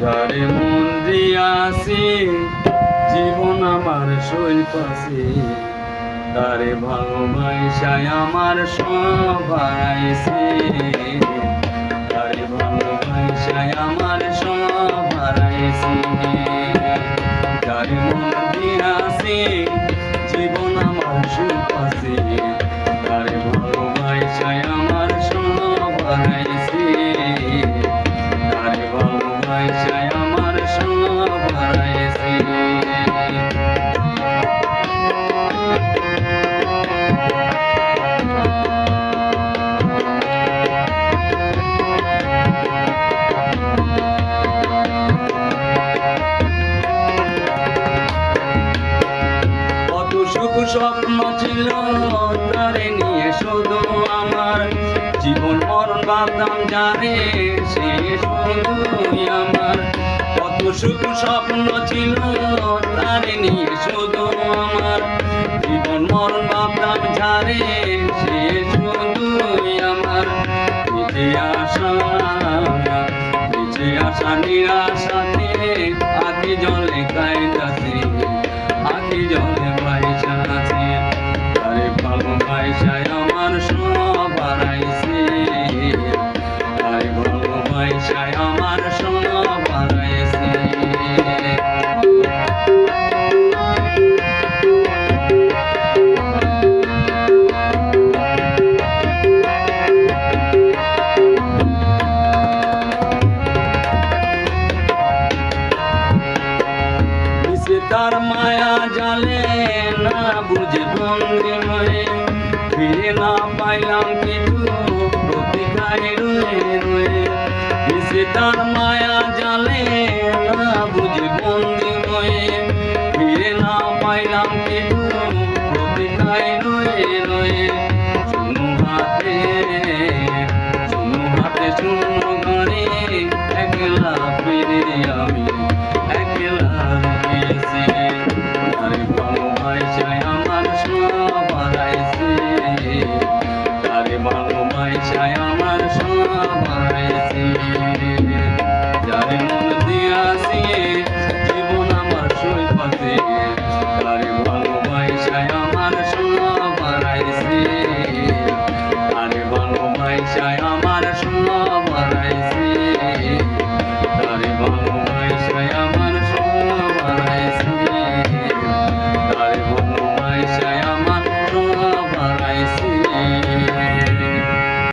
যারে মন দিয়াছি জীবন আমার সইপাছি, তারে ভালোবাসায় আমার সব হারাইছি, তারে ভালোবাসায় আমার সব হারাইছি। যারে মন দিয়াছি জীবন আমার সইপাছি, তারে ভালোবাসায় আমার সব হারাইছি, তারে ভালোবাসায় আমার সব হারাইছি। সুখ স্বপ্ন ছিল তারে নিয়ে শুধু আমার, জীবন মরণ ভাবতাম জানে সে শুধুই আমার। কত সুখ স্বপ্ন ছিল তারে নিয়ে শুধু আমার, জীবন মরণ ভাবতাম জানে সে শুধুই আমার। নিচে আসা নিরাশাতে আখি জলে কাইতাছি, আখি জলে পয়সা আছে, তারে ভালোবাসায় আমার সব হারাইছি, তারে ভালোবাসায় আমার সব হারাইছি। তার মায়া জালে না বুঝে বন্দি মরে, ফিরে না পাইলাম কিছু প্রতিকারে রয়ে রয়ে। তার মায়া জালে না বুঝে বন্দি মরে, ফিরে না পাইলাম কিছু প্রতিকারে রয়ে রয়ে। শুনো হাতে শুনো ঘরে একলা ফিরে আমি একলা রয়েছি, তারে ভালোবাসায় আমার সব হারাইছি, তারে ভালোবাসায় আমার সব হারাইছি। যারে মন দিয়াছি জীবন আমার সইপাছি, তারে ভালোবাসায় আমার সব হারাইছি, তারে ভালোবাসায় আমার সব হারাইছি।